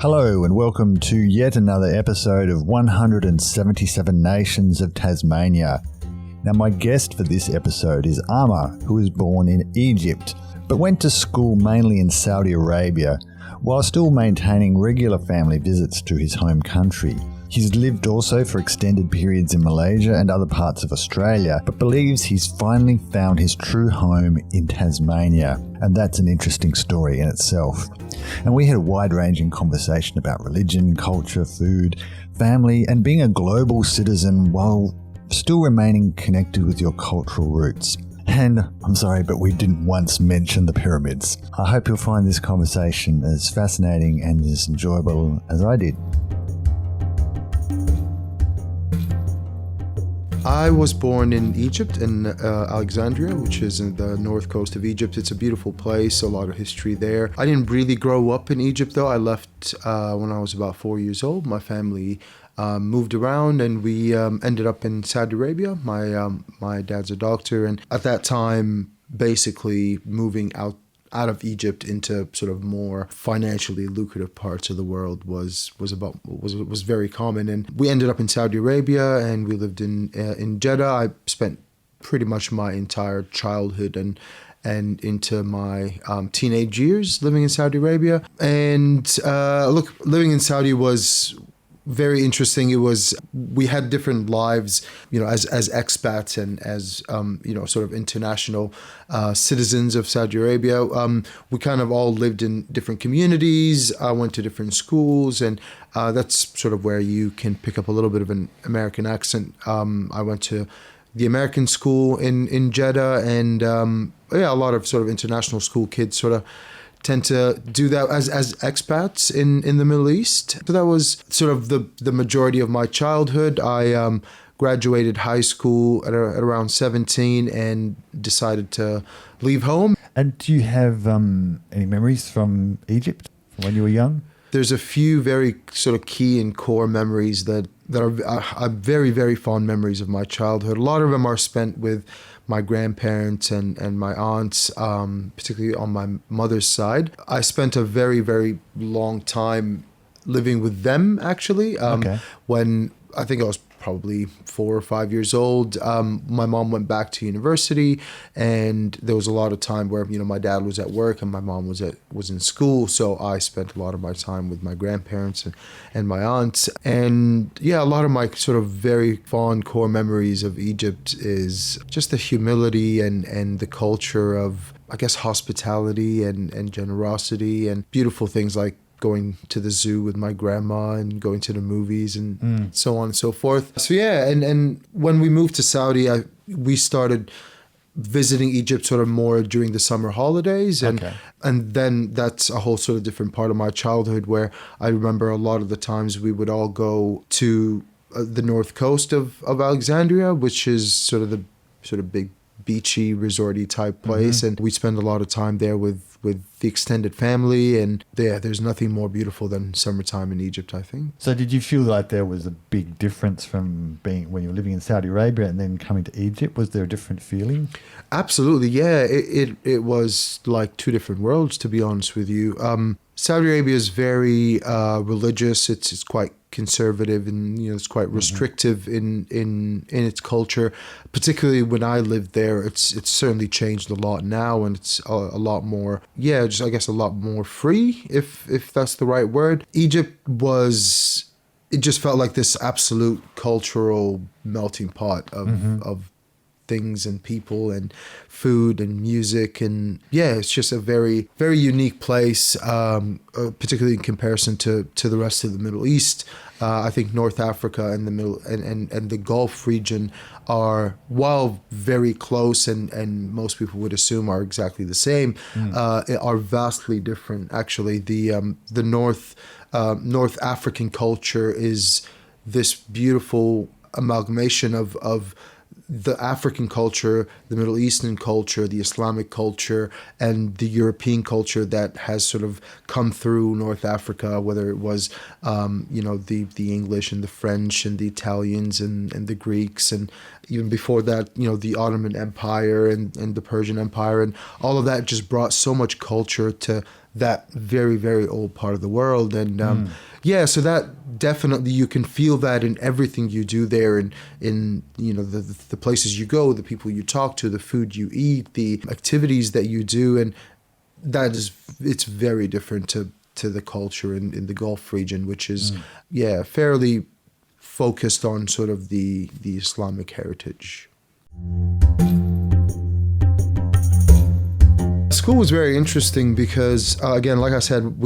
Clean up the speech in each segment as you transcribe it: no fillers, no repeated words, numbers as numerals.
Hello and welcome to yet another episode of 177 Nations of Tasmania. Now my guest for this episode is Amar, who was born in Egypt, but went to school mainly in Saudi Arabia, while still maintaining regular family visits to his home country. He's lived also for extended periods in Malaysia and other parts of Australia, but believes he's finally found his true home in Tasmania. And that's an interesting story in itself. And we had a wide-ranging conversation about religion, culture, food, family, and being a global citizen while still remaining connected with your cultural roots. And I'm sorry, but we didn't once mention the pyramids. I hope you'll find this conversation as fascinating and as enjoyable as I did. I was born in Egypt, in Alexandria, which is in the north coast of Egypt. It's a beautiful place, a lot of history there. I didn't really grow up in Egypt, though. I left when I was about 4 years old. My family moved around, and we ended up in Saudi Arabia. My dad's a doctor, and at that time, basically moving out of Egypt into sort of more financially lucrative parts of the world was very common. And we ended up in Saudi Arabia, and we lived in Jeddah. I spent pretty much my entire childhood and into my teenage years living in Saudi Arabia. And living in Saudi was very interesting. We had different lives, as expats and as, sort of international citizens of Saudi Arabia. We kind of all lived in different communities. I went to different schools, and that's sort of where you can pick up a little bit of an American accent. I went to the American school in Jeddah, and a lot of sort of international school kids sort of tend to do that as expats in the Middle East. So that was sort of the majority of my childhood. I graduated high school at around 17 and decided to leave home. And do you have any memories from Egypt when you were young? There's a few very sort of key and core memories that are very, very fond memories of my childhood. A lot of them are spent with my grandparents and my aunts, particularly on my mother's side. I spent a very, very long time living with them, actually. When I think I was probably 4 or 5 years old, my mom went back to university, and there was a lot of time where my dad was at work and my mom was in school. So I spent a lot of my time with my grandparents and my aunts. And a lot of my sort of very fond core memories of Egypt is just the humility and the culture of, I guess, hospitality and generosity, and beautiful things like going to the zoo with my grandma and going to the movies and so on and so forth. So and when we moved to Saudi, we started visiting Egypt sort of more during the summer holidays, and then that's a whole sort of different part of my childhood, where I remember a lot of the times we would all go to the north coast of Alexandria, which is sort of the big beachy, resorty type place, and we spend a lot of time there with the extended family, and there's nothing more beautiful than summertime in Egypt, I think. So did you feel like there was a big difference from being when you were living in Saudi Arabia and then coming to Egypt? Was there a different feeling? Absolutely, yeah. It was like two different worlds, to be honest with you. Saudi Arabia is very religious. It's quite conservative, and it's quite restrictive in its culture. Particularly when I lived there, it's certainly changed a lot now, and it's a lot more, just I guess a lot more free, if that's the right word. Egypt it just felt like this absolute cultural melting pot of things and people and food and music, and it's just a very, very unique place, particularly in comparison to the rest of the Middle East. I think North Africa and the Middle and the Gulf region are, while very close and most people would assume are exactly the same, are vastly different. Actually, the North African culture is this beautiful amalgamation of the African culture, the Middle Eastern culture, the Islamic culture, and the European culture that has sort of come through North Africa, whether it was, the English and the French and the Italians and the Greeks, and even before that, the Ottoman Empire and the Persian Empire, and all of that just brought so much culture to that very, very old part of the world. And yeah, so that definitely, you can feel that in everything you do there, and in the places you go, the people you talk to, the food you eat, the activities that you do, and it's very different to the culture in the Gulf region, which is fairly focused on sort of the Islamic heritage. School was very interesting because, again, like I said,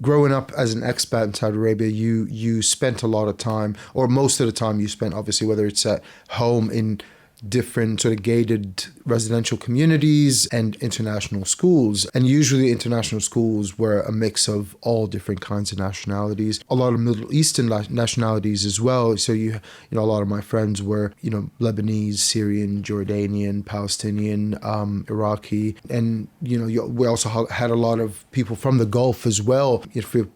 growing up as an expat in Saudi Arabia, you spent a lot of time, or most of the time you spent, obviously, whether it's at home in different sort of gated residential communities and international schools. And usually international schools were a mix of all different kinds of nationalities, a lot of Middle Eastern nationalities as well. So a lot of my friends were, Lebanese, Syrian, Jordanian, Palestinian, Iraqi. And, we also had a lot of people from the Gulf as well,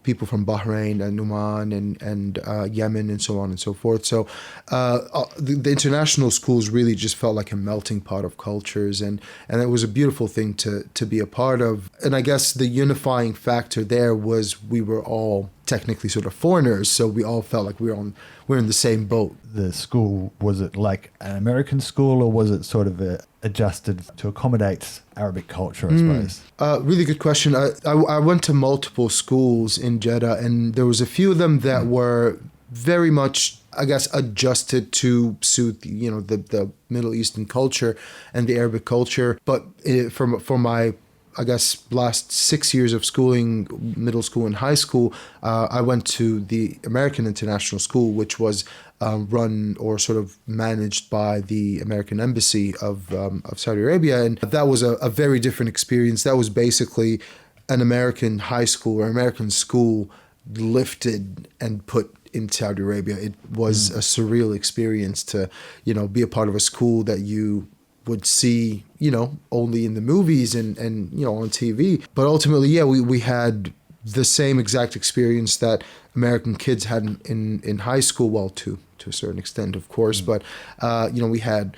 people from Bahrain and Oman and Yemen and so on and so forth. So the international schools really just felt like a melting pot of cultures, and it was a beautiful thing to be a part of. And I guess the unifying factor there was we were all technically sort of foreigners, so we all felt like we're in the same boat. The school, was it like an American school, or was it sort of adjusted to accommodate Arabic culture, I suppose? Really good question. I went to multiple schools in Jeddah, and there was a few of them that were very much, I guess, adjusted to suit the Middle Eastern culture and the Arabic culture. But for my, I guess, last 6 years of schooling, middle school and high school, I went to the American International School, which was run or sort of managed by the American Embassy of Saudi Arabia. And that was a very different experience. That was basically an American high school or American school lifted and put in Saudi Arabia. It was a surreal experience to, be a part of a school that you would see, only in the movies and on TV. But ultimately, we had the same exact experience that American kids had in high school, well, to a certain extent, of course. But, we had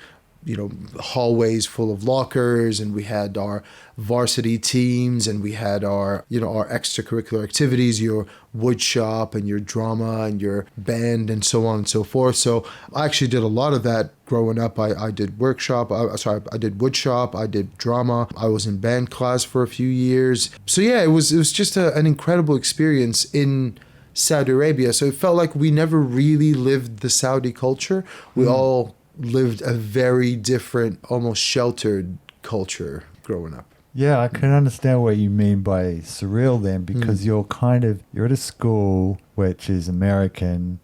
hallways full of lockers, and we had our varsity teams, and we had our extracurricular activities, your wood shop and your drama and your band and so on and so forth. So I actually did a lot of that growing up. I did I did wood shop, I did drama, I was in band class for a few years. So yeah, it was just an incredible experience in Saudi Arabia. So it felt like we never really lived the Saudi culture. We all lived a very different, almost sheltered culture growing up. Yeah, I can understand what you mean by surreal then, because you're at a school which is American,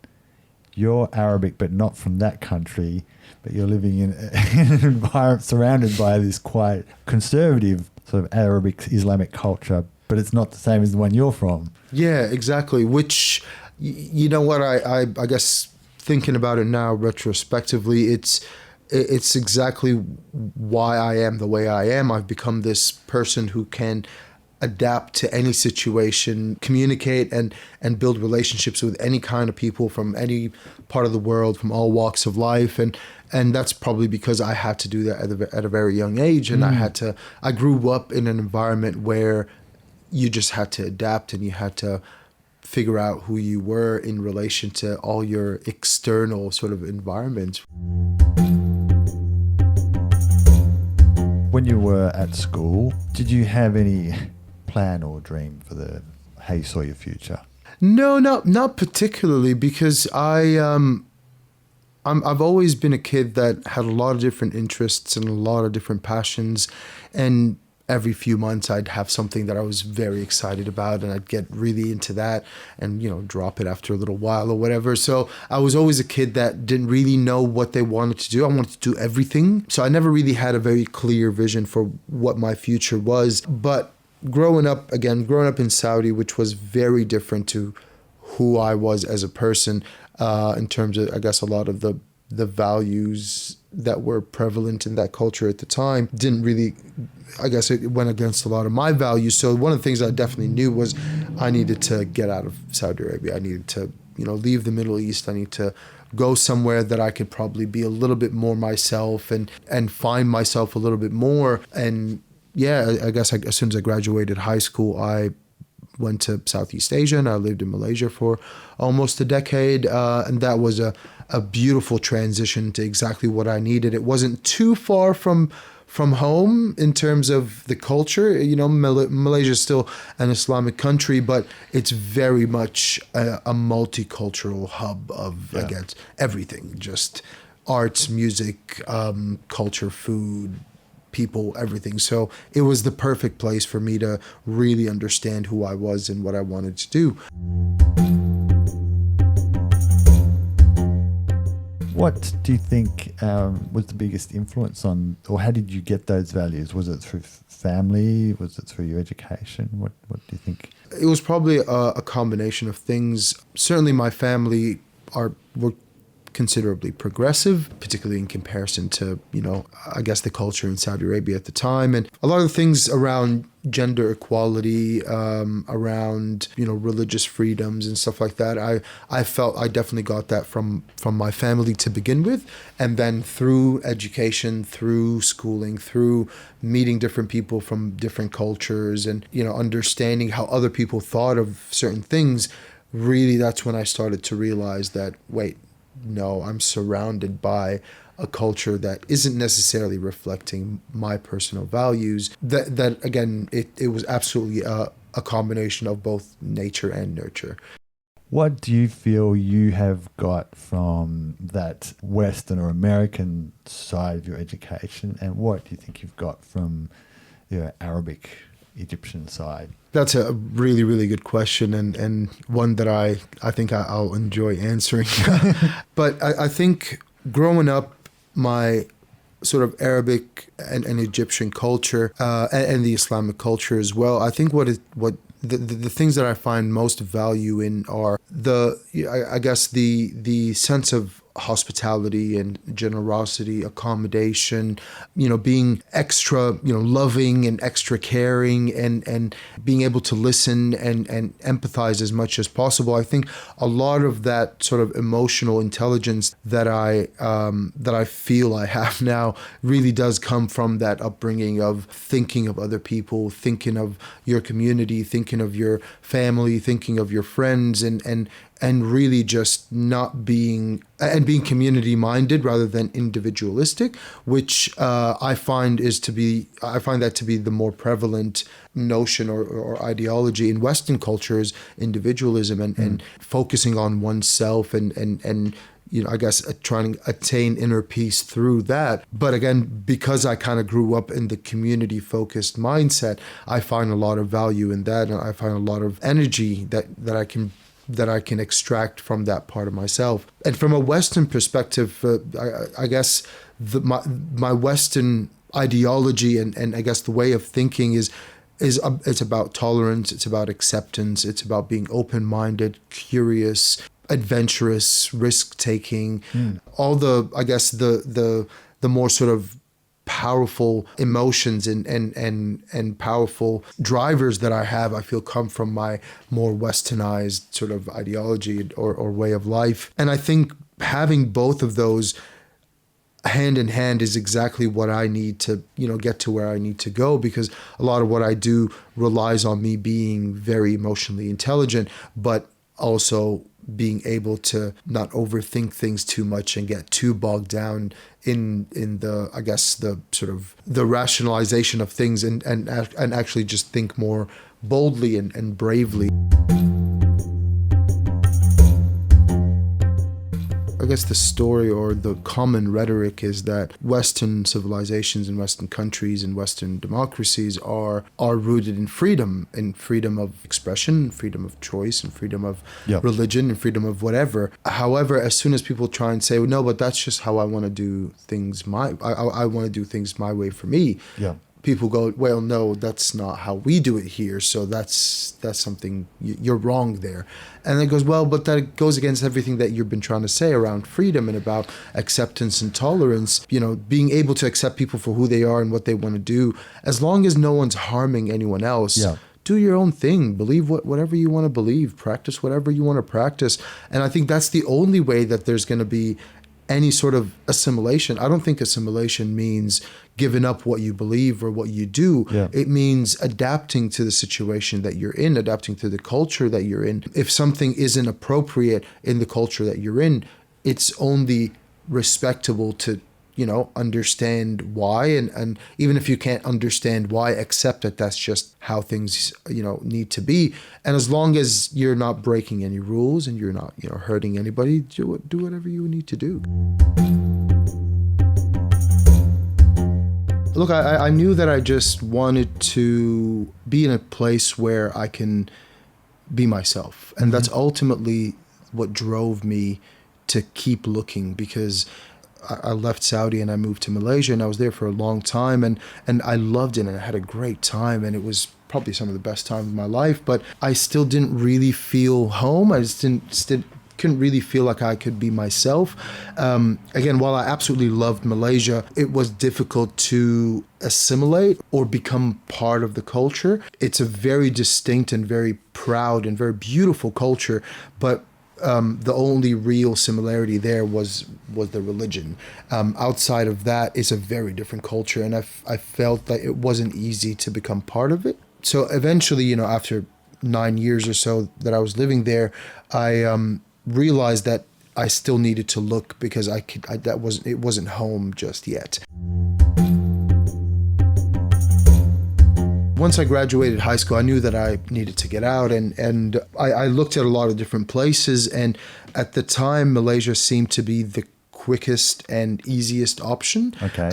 you're Arabic but not from that country, but you're living in an environment surrounded by this quite conservative sort of Arabic Islamic culture, but it's not the same as the one you're from. Yeah, exactly. Which, what I guess, thinking about it now retrospectively, it's exactly why I am the way I am. I've become this person who can adapt to any situation, communicate and build relationships with any kind of people from any part of the world, from all walks of life. And that's probably because I had to do that at a very young age. And I grew up in an environment where you just had to adapt, and you had to figure out who you were in relation to all your external sort of environments. When you were at school, did you have any plan or dream for how you saw your future? No, not particularly, because I've always been a kid that had a lot of different interests and a lot of different passions, and every few months I'd have something that I was very excited about, and I'd get really into that and, drop it after a little while or whatever. So I was always a kid that didn't really know what they wanted to do. I wanted to do everything. So I never really had a very clear vision for what my future was. But growing up in Saudi, which was very different to who I was as a person, in terms of, I guess, a lot of the values that were prevalent in that culture at the time didn't really, I guess, it went against a lot of my values. So one of the things I definitely knew was I needed to get out of Saudi Arabia. I needed to, leave the Middle East. I need to go somewhere that I could probably be a little bit more myself and find myself a little bit more, and yeah, I guess as soon as I graduated high school, I went to Southeast Asia, and I lived in Malaysia for almost a decade. And that was a beautiful transition to exactly what I needed. It wasn't too far from home in terms of the culture. You know, Malaysia is still an Islamic country, but it's very much a multicultural hub of, I guess, everything, just arts, music, culture, food, people, everything. So it was the perfect place for me to really understand who I was and what I wanted to do. What do you think was the biggest influence on, or how did you get those values? Was it through family? Was it through your education? What do you think? It was probably a combination of things. Certainly my family were considerably progressive, particularly in comparison to, you know, I guess the culture in Saudi Arabia at the time. And a lot of the things around gender equality, around, you know, religious freedoms and stuff like that, I felt I definitely got that from my family to begin with. And then through education, through schooling, through meeting different people from different cultures and, you know, understanding how other people thought of certain things, really that's when I started to realize that, wait, no, I'm surrounded by a culture that isn't necessarily reflecting my personal values. That again, it was absolutely a combination of both nature and nurture. What do you feel you have got from that Western or American side of your education, and what do you think you've got from your Arabic Egyptian side? That's a really, really good question, and one that I think I'll enjoy answering. But I think growing up, my sort of Arabic and Egyptian culture and the Islamic culture as well, I think what the things that I find most value in are the sense of hospitality and generosity, accommodation, you know, being extra, you know, loving and extra caring and being able to listen and empathize as much as possible. I think a lot of that sort of emotional intelligence that I feel I have now really does come from that upbringing of thinking of other people, thinking of your community, thinking of your family, thinking of your friends, and really just not being community minded rather than individualistic, which I find that to be the more prevalent notion or ideology in Western cultures, individualism and focusing on oneself and you know, I guess trying to attain inner peace through that. But again, because I kind of grew up in the community focused mindset, I find a lot of value in that, and I find a lot of energy that I can extract from that part of myself. And from a Western perspective, I guess my Western ideology and I guess the way of thinking is it's about tolerance, it's about acceptance, it's about being open-minded, curious, adventurous, risk-taking, all the, I guess, the more sort of powerful emotions and powerful drivers that I have, I feel come from my more westernized sort of ideology or way of life. And I think having both of those hand in hand is exactly what I need to, you know, get to where I need to go, because a lot of what I do relies on me being very emotionally intelligent, but also being able to not overthink things too much and get too bogged down in the, I guess, the sort of the rationalization of things and actually just think more boldly and bravely. I guess the story or the common rhetoric is that Western civilizations and Western countries and Western democracies are rooted in freedom of expression, freedom of choice, and freedom of religion, and freedom of whatever. However, as soon as people try and say, well, no, but that's just how I want to do things I want to do things my way for me. Yeah. People go, well, no, that's not how we do it here. So that's something, you're wrong there. And it goes, well, but that goes against everything that you've been trying to say around freedom and about acceptance and tolerance, you know, being able to accept people for who they are and what they want to do, as long as no one's harming anyone else. Yeah. Do your own thing, believe whatever you want to believe, practice whatever you want to practice. And I think that's the only way that there's going to be any sort of assimilation. I don't think assimilation means giving up what you believe or what you do. Yeah. It means adapting to the situation that you're in, adapting to the culture that you're in. If something isn't appropriate in the culture that you're in, it's only respectable to, understand why. And even if you can't understand why, accept that that's just how things, need to be. And as long as you're not breaking any rules and you're not, hurting anybody, do whatever you need to do. Look, I knew that I just wanted to be in a place where I can be myself. And that's ultimately what drove me to keep looking, because I left Saudi and I moved to Malaysia, and I was there for a long time, and I loved it, and I had a great time, and it was probably some of the best time of my life, but I still didn't really feel home. I just couldn't really feel like I could be myself. Again, while I absolutely loved Malaysia, it was difficult to assimilate or become part of the culture. It's a very distinct and very proud and very beautiful culture, but the only real similarity there was the religion. Outside of that, it's a very different culture, and I felt that it wasn't easy to become part of it. So eventually, after 9 years or so that I was living there, I realized that I still needed to look, because it wasn't home just yet. Once I graduated high school, I knew that I needed to get out, and I looked at a lot of different places, and at the time, Malaysia seemed to be the quickest and easiest option. Okay.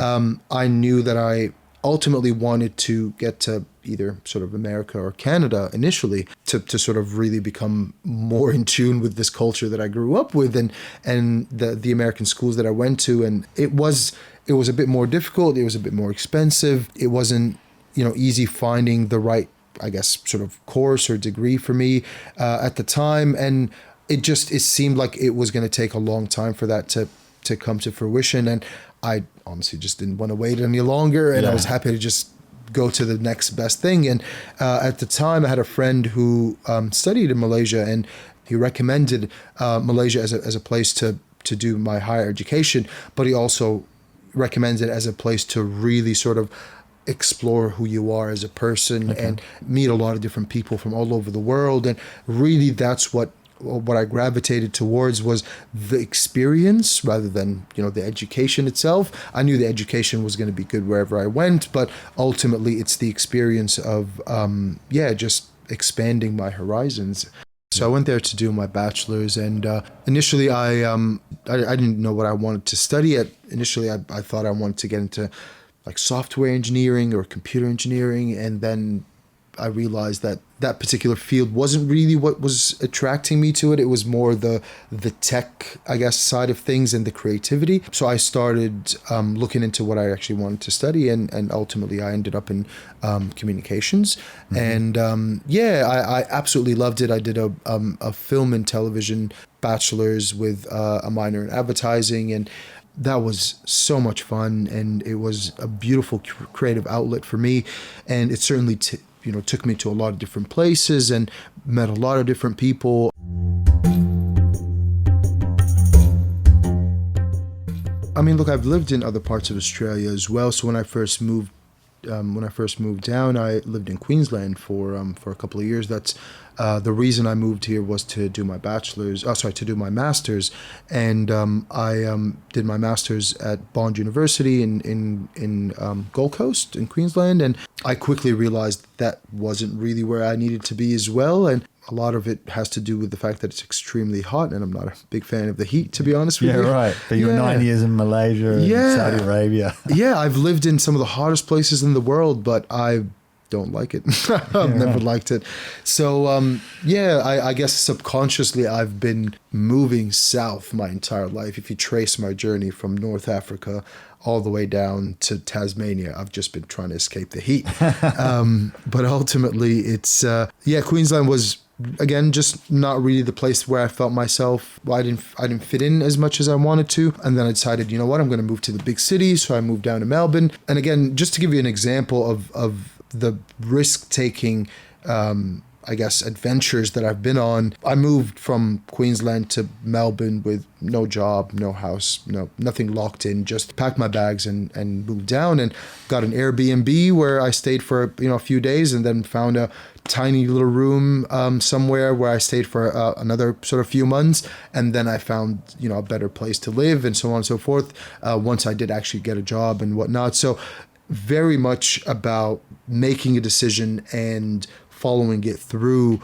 I knew that I ultimately wanted to get to either sort of America or Canada initially to sort of really become more in tune with this culture that I grew up with, and the American schools that I went to. And it was a bit more difficult. It was a bit more expensive. It wasn't, easy finding the right, I guess, sort of course or degree for me at the time. And it seemed like it was going to take a long time for that to come to fruition. And I honestly just didn't want to wait any longer. And I was happy to just go to the next best thing. And at the time, I had a friend who studied in Malaysia, and he recommended Malaysia as a place to do my higher education, but he also recommends it as a place to really sort of explore who you are as a person and meet a lot of different people from all over the world. And really, that's what I gravitated towards, was the experience rather than, the education itself. I knew the education was going to be good wherever I went, but ultimately it's the experience of, just expanding my horizons. So I went there to do my bachelor's, and initially I didn't know what I wanted to study. Initially, I thought I wanted to get into like software engineering or computer engineering, and then I realized that particular field wasn't really what was attracting me to it. It was more the tech, I guess, side of things and the creativity. So I started looking into what I actually wanted to study, and ultimately I ended up in communications. And I absolutely loved it. I did a film and television bachelor's with a minor in advertising, and that was so much fun, and it was a beautiful creative outlet for me. And it certainly took me to a lot of different places and met a lot of different people. I mean, look, I've lived in other parts of Australia as well. So when I first moved down, I lived in Queensland for a couple of years. That's the reason I moved here was to do my to do my master's, and I did my master's at Bond University in Gold Coast in Queensland, and I quickly realized that wasn't really where I needed to be as well. And a lot of it has to do with the fact that it's extremely hot, and I'm not a big fan of the heat, to be honest with you. Yeah, right. But you were 9 years in Malaysia and Saudi Arabia. Yeah, I've lived in some of the hottest places in the world, but I don't like it. I've never liked it. So, I guess subconsciously I've been moving south my entire life. If you trace my journey from North Africa all the way down to Tasmania, I've just been trying to escape the heat. But ultimately, it's, Queensland was, again, just not really the place where I felt myself. I didn't fit in as much as I wanted to. And then I decided, you know what, I'm going to move to the big cities. So I moved down to Melbourne. And again, just to give you an example of the risk-taking I guess, adventures that I've been on. I moved from Queensland to Melbourne with no job, no house, nothing locked in, just packed my bags and moved down and got an Airbnb where I stayed for, a few days and then found a tiny little room somewhere where I stayed for another sort of few months. And then I found, a better place to live and so on and so forth once I did actually get a job and whatnot. So very much about making a decision and following it through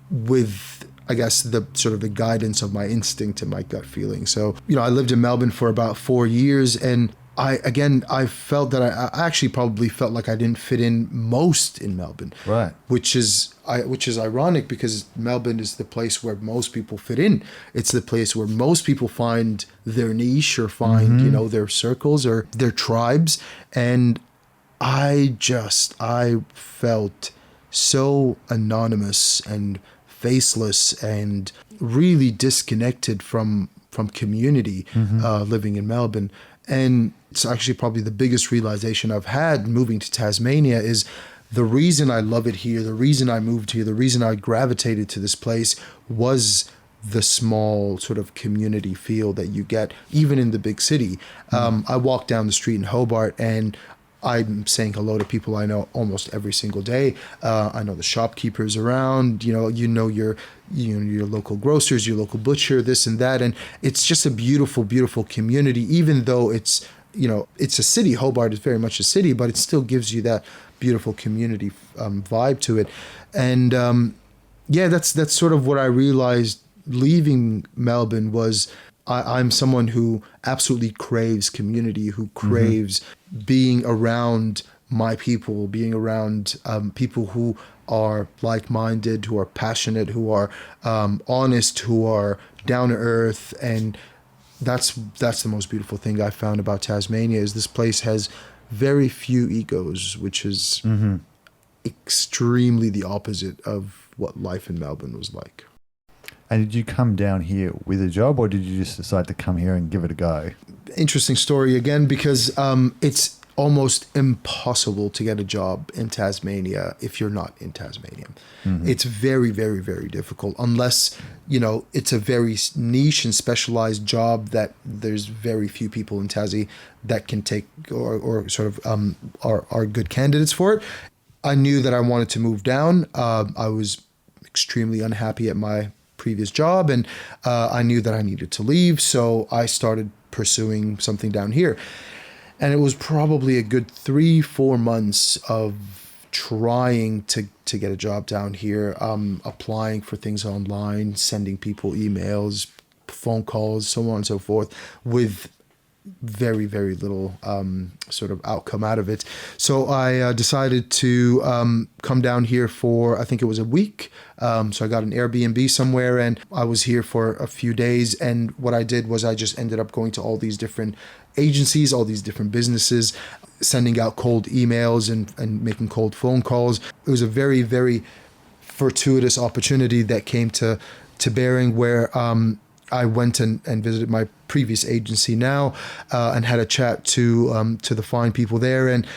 with, I guess, the sort of the guidance of my instinct and my gut feeling. So, I lived in Melbourne for about 4 years, and I felt that I actually probably felt like I didn't fit in most in Melbourne. Right. Which is ironic because Melbourne is the place where most people fit in. It's the place where most people find their niche or find, their circles or their tribes. And I felt so anonymous and faceless and really disconnected from community living in Melbourne. And it's actually probably the biggest realization I've had moving to Tasmania is the reason I love it here, the reason I moved here, the reason I gravitated to this place was the small sort of community feel that you get even in the big city. I walk down the street in Hobart and I'm saying hello to people I know almost every single day. I know the shopkeepers around, your local grocers, your local butcher, this and that. And it's just a beautiful, beautiful community, even though it's a city. Hobart is very much a city, but it still gives you that beautiful community vibe to it. And that's sort of what I realized leaving Melbourne was I'm someone who absolutely craves community, who craves being around my people, being around people who are like-minded, who are passionate, who are honest, who are down to earth. And that's the most beautiful thing I found about Tasmania is this place has very few egos, which is extremely the opposite of what life in Melbourne was like. And did you come down here with a job or did you just decide to come here and give it a go? Interesting story again, because it's almost impossible to get a job in Tasmania if you're not in Tasmania. It's very, very, very difficult unless, it's a very niche and specialized job that there's very few people in Tassie that can take or sort of are good candidates for it. I knew that I wanted to move down. I was extremely unhappy at my previous job and I knew that I needed to leave. So I started pursuing something down here. And it was probably a good 3-4 months of trying to get a job down here, applying for things online, sending people emails, phone calls, so on and so forth, with very, very little sort of outcome out of it. So I decided to come down here for, I think it was a week. So I got an Airbnb somewhere and I was here for a few days. And what I did was I just ended up going to all these different agencies, all these different businesses, sending out cold emails and making cold phone calls. It was a very, very fortuitous opportunity that came to bearing where I went and visited my previous agency now and had a chat to the fine people there. And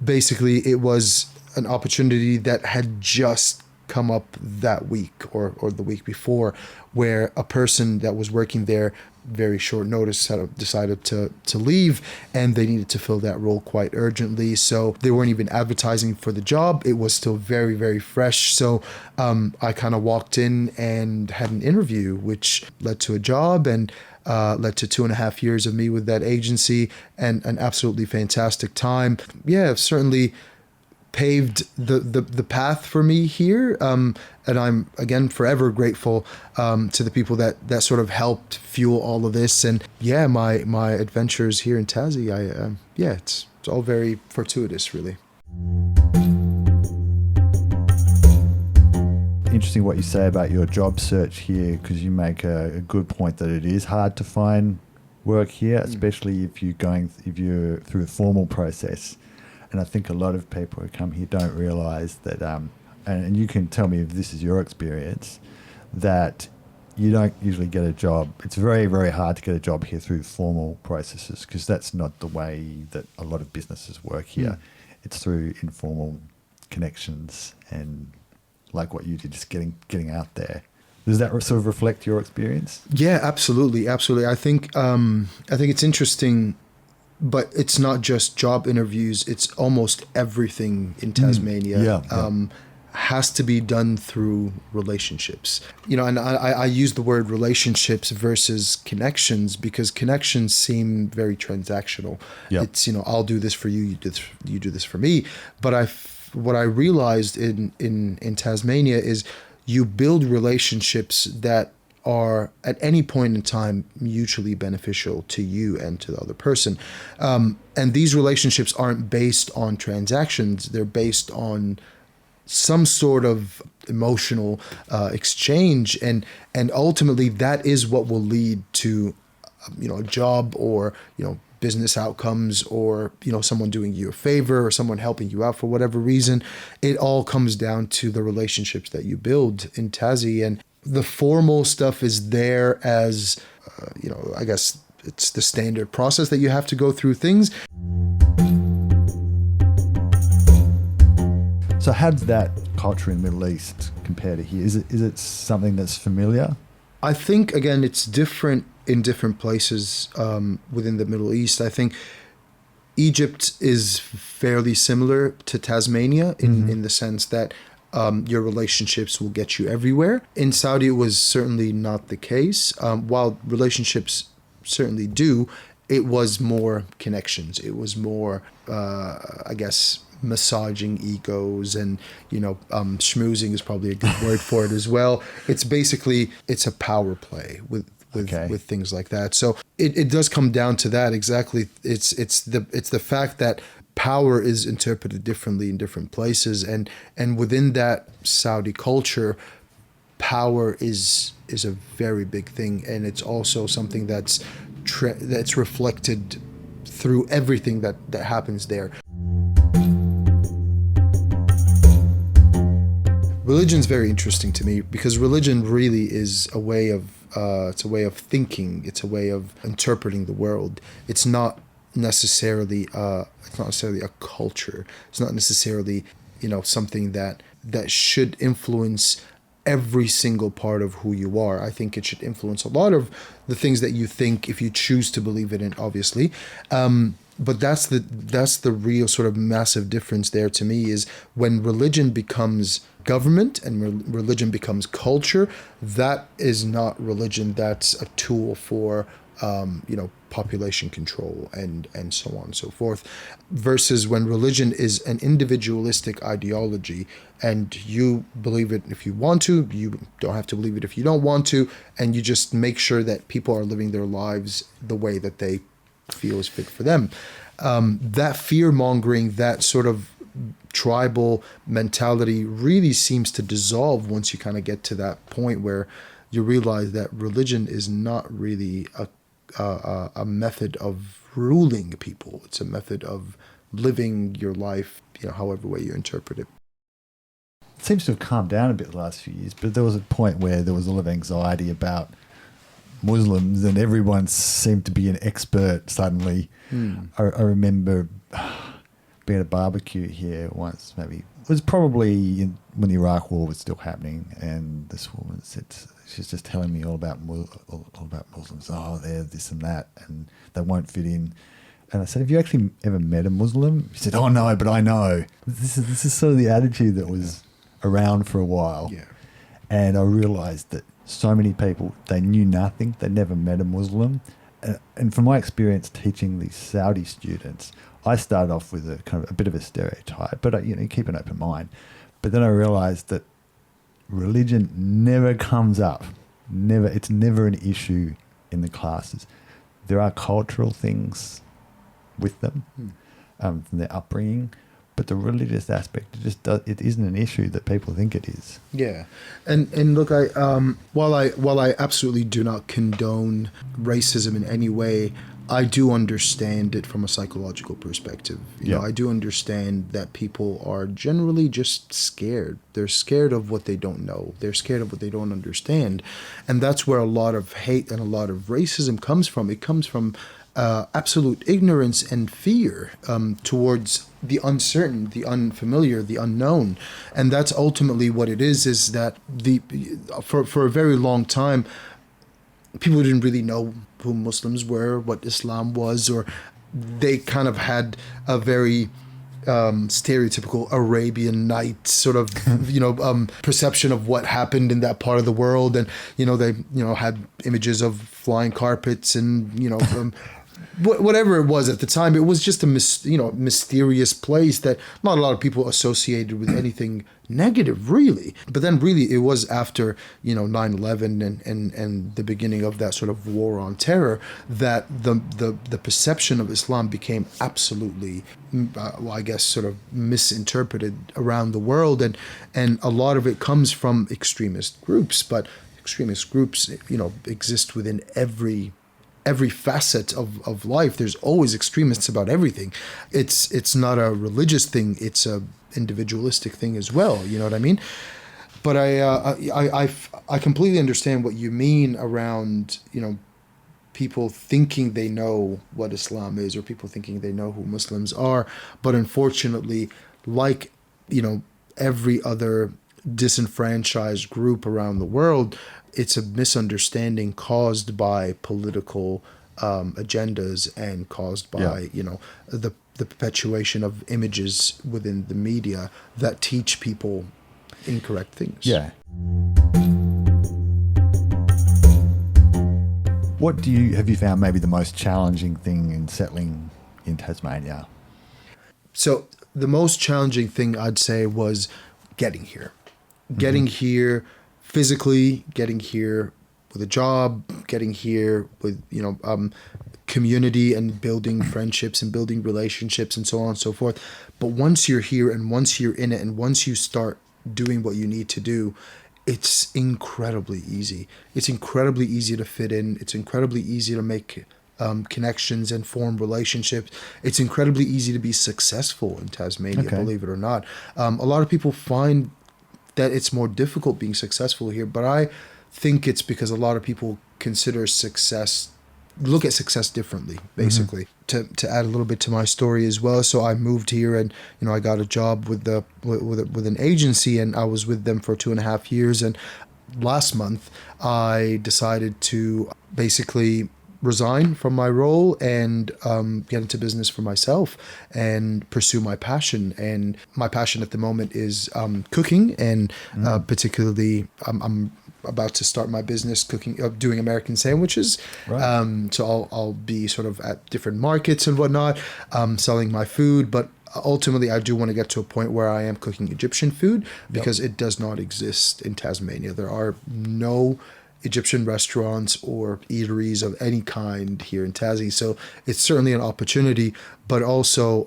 basically it was an opportunity that had just come up that week or the week before, where a person that was working there very short notice had decided to leave and they needed to fill that role quite urgently. So they weren't even advertising for the job. It was still very, very fresh. So I kind of walked in and had an interview, which led to a job and led to 2.5 years of me with that agency and an absolutely fantastic time. Yeah, certainly paved the path for me here. And I'm, again, forever grateful to the people that sort of helped fuel all of this. And yeah, my adventures here in Tassie, it's all very fortuitous, really. Interesting what you say about your job search here, because you make a good point that it is hard to find work here, especially if you're through a formal process. And I think a lot of people who come here don't realise that, and you can tell me if this is your experience, that you don't usually get a job. It's very, very hard to get a job here through formal processes because that's not the way that a lot of businesses work here. It's through informal connections and like what you did, just getting out there. Does that sort of reflect your experience? Yeah, absolutely, absolutely. I think it's interesting, but it's not just job interviews. It's almost everything in Tasmania. Has to be done through relationships. And I use the word relationships versus connections because connections seem very transactional. Yep. It's, I'll do this for you, you do this for me. But what I realized in Tasmania is you build relationships that are at any point in time mutually beneficial to you and to the other person. And these relationships aren't based on transactions. They're based on some sort of emotional exchange. And ultimately that is what will lead to, a job or, business outcomes or, someone doing you a favor or someone helping you out for whatever reason. It all comes down to the relationships that you build in Tassie. And the formal stuff is there as, I guess it's the standard process that you have to go through things. So how does that culture in the Middle East compare to here? Is it something that's familiar? I think, again, it's different in different places within the Middle East. I think Egypt is fairly similar to Tasmania in the sense that your relationships will get you everywhere. In Saudi, it was certainly not the case. While relationships certainly do, it was more connections. It was more, I guess, massaging egos and, schmoozing is probably a good word for it as well. It's basically, it's a power play with things like that. So it does come down to that exactly. It's the fact that power is interpreted differently in different places, and within that Saudi culture, power is a very big thing, and it's also something that's reflected through everything that happens there. Religion's very interesting to me because religion really is a way of thinking. It's a way of interpreting the world. It's not necessarily a culture. It's not necessarily something that should influence every single part of who you are. I think it should influence a lot of the things that you think if you choose to believe it in, obviously. But that's the real sort of massive difference there to me is when religion becomes government and religion becomes culture, that is not religion. That's a tool for population control and so on and so forth, versus when religion is an individualistic ideology and you believe it if you want to, you don't have to believe it if you don't want to, and you just make sure that people are living their lives the way that they feel is fit for them. That fear-mongering, that sort of tribal mentality really seems to dissolve once you kind of get to that point where you realize that religion is not really a method of ruling people. It's a method of living your life, however way you interpret it. It seems to have calmed down a bit the last few years, but there was a point where there was a lot of anxiety about Muslims and everyone seemed to be an expert suddenly. I remember being at a barbecue here once, maybe. It was probably when the Iraq War was still happening, and this woman said, she's just telling me all about Muslims. Oh, they're this and that, and they won't fit in. And I said, have you actually ever met a Muslim? She said, oh, no, but I know. This is sort of the attitude that was around for a while. Yeah. And I realised that so many people, they knew nothing. They never met a Muslim. And from my experience teaching these Saudi students, I started off with a kind of a bit of a stereotype, but you keep an open mind. But then I realised that religion never comes up. It's never an issue in the classes. There are cultural things with them from their upbringing, but the religious aspect it isn't an issue that people think it is. Yeah, and look, while I absolutely do not condone racism in any way, I do understand it from a psychological perspective. You know, I do understand that people are generally just scared. They're scared of what they don't know. They're scared of what they don't understand, and that's where a lot of hate and a lot of racism comes from. It comes from absolute ignorance and fear towards the uncertain, the unfamiliar, the unknown. And that's ultimately what it is that for a very long time, people didn't really know who Muslims were, what Islam was, or they kind of had a very stereotypical Arabian Night sort of, perception of what happened in that part of the world. And, they, had images of flying carpets and, whatever it was at the time. It was just a mysterious place that not a lot of people associated with anything negative, really. But then really it was after 9/11 and the beginning of that sort of war on terror that the perception of Islam became absolutely sort of misinterpreted around the world, and a lot of it comes from extremist groups. But extremist groups exist within every facet of life. There's always extremists about everything. It's not a religious thing. It's a individualistic thing as well. You know what I mean? But I completely understand what you mean around, people thinking they know what Islam is, or people thinking they know who Muslims are. But unfortunately, like, every other disenfranchised group around the world, it's a misunderstanding caused by political agendas and caused by, the perpetuation of images within the media that teach people incorrect things. Yeah. What have you found maybe the most challenging thing in settling in Tasmania? So the most challenging thing I'd say was getting here. Getting here physically, getting here with a job, getting here with, community and building friendships and building relationships and so on and so forth. But once you're here and once you're in it and once you start doing what you need to do, it's incredibly easy. It's incredibly easy to fit in. It's incredibly easy to make connections and form relationships. It's incredibly easy to be successful in Tasmania, believe it or not. A lot of people find that it's more difficult being successful here, but I think it's because a lot of people look at success differently, basically. To add a little bit to my story as well, so I moved here and I got a job with an agency, and I was with them for 2.5 years. And last month I decided to basically resign from my role and get into business for myself and pursue my passion. And my passion at the moment is cooking, and particularly I'm about to start my business doing American sandwiches. Right. So I'll be sort of at different markets and whatnot, selling my food. But ultimately, I do want to get to a point where I am cooking Egyptian food, because it does not exist in Tasmania. There are no Egyptian restaurants or eateries of any kind here in Tassie. So it's certainly an opportunity, but also,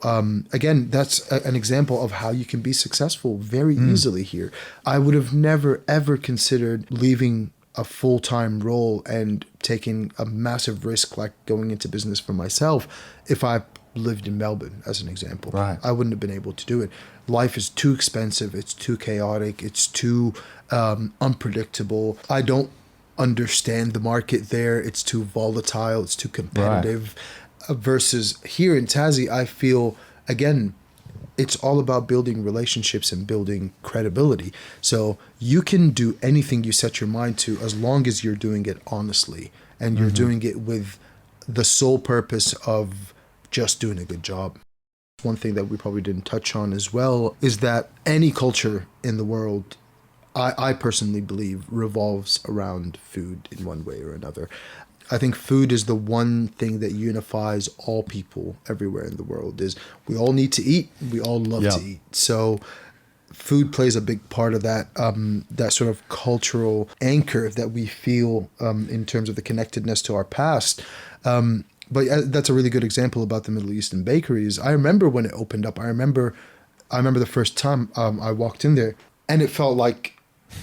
again, that's an example of how you can be successful very easily here. I would have never, ever considered leaving a full-time role and taking a massive risk like going into business for myself if I lived in Melbourne, as an example. Right. I wouldn't have been able to do it. Life is too expensive. It's too chaotic. It's too unpredictable. I don't understand the market there. It's too volatile. It's too competitive. Right. Versus here in Tassie, I feel, again, it's all about building relationships and building credibility. So you can do anything you set your mind to as long as you're doing it honestly and you're doing it with the sole purpose of just doing a good job. One thing that we probably didn't touch on as well is that any culture in the world, I personally believe, revolves around food in one way or another. I think food is the one thing that unifies all people everywhere in the world. Is we all need to eat. We all love to eat. So food plays a big part of that, that sort of cultural anchor that we feel in terms of the connectedness to our past. But that's a really good example about the Middle Eastern bakeries. I remember when it opened up. I remember the first time I walked in there, and it felt like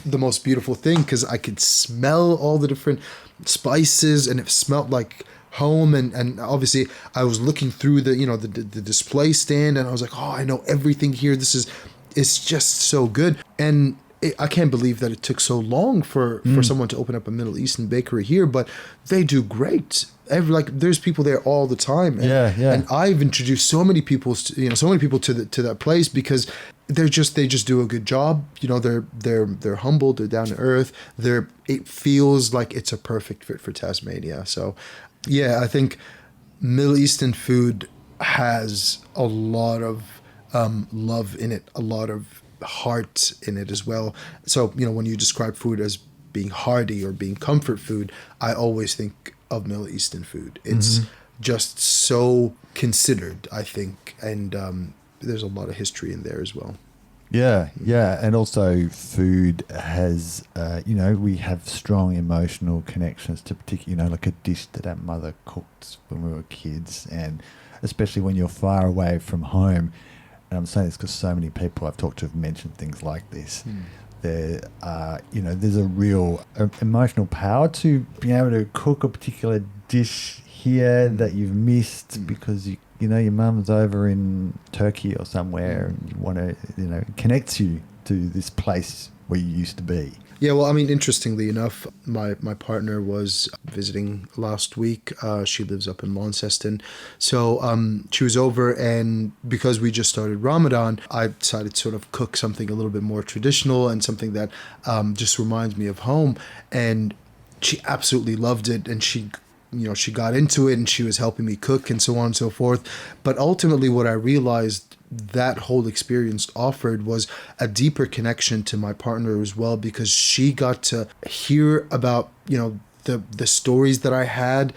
the most beautiful thing because I could smell all the different spices, and it smelled like home. And obviously I was looking through the display stand, and I was like, oh, I know everything here. It's just so good. And I can't believe that it took so long for someone to open up a Middle Eastern bakery here, but they do great. there's people there all the time. And, and I've introduced so many people to that place because they just do a good job. You know, they're humble, they're down to earth. It feels like it's a perfect fit for Tasmania. So yeah, I think Middle Eastern food has a lot of love in it, a lot of heart in it as well. So, you know, when you describe food as being hearty or being comfort food, I always think of Middle Eastern food. It's just so considered, I think, and there's a lot of history in there as well. Yeah, and also food has, we have strong emotional connections to particular, like a dish that our mother cooked when we were kids, and especially when you're far away from home. And I'm saying this because so many people I've talked to have mentioned things like this. There are, there's a real emotional power to being able to cook a particular dish here that you've missed because your mum's over in Turkey or somewhere and you want to, it connects you to this place where you used to be. Yeah, well, I mean, interestingly enough, my partner was visiting last week. She lives up in Launceston. So she was over, and because we just started Ramadan, I decided to sort of cook something a little bit more traditional and something that just reminds me of home. And she absolutely loved it, and she got into it, and she was helping me cook and so on and so forth. But ultimately what I realized that whole experience offered was a deeper connection to my partner as well, because she got to hear about, the stories that I had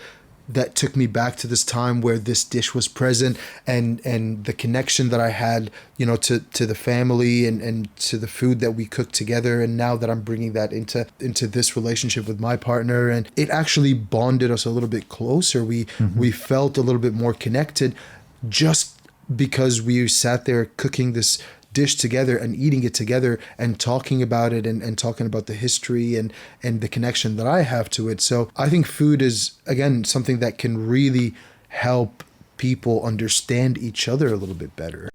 that took me back to this time where this dish was present, and the connection that I had, to the family and to the food that we cooked together. And now that I'm bringing that into this relationship with my partner, and it actually bonded us a little bit closer. We felt a little bit more connected just because we sat there cooking this dish together and eating it together and talking about it and talking about the history and the connection that I have to it. So I think food is, again, something that can really help people understand each other a little bit better.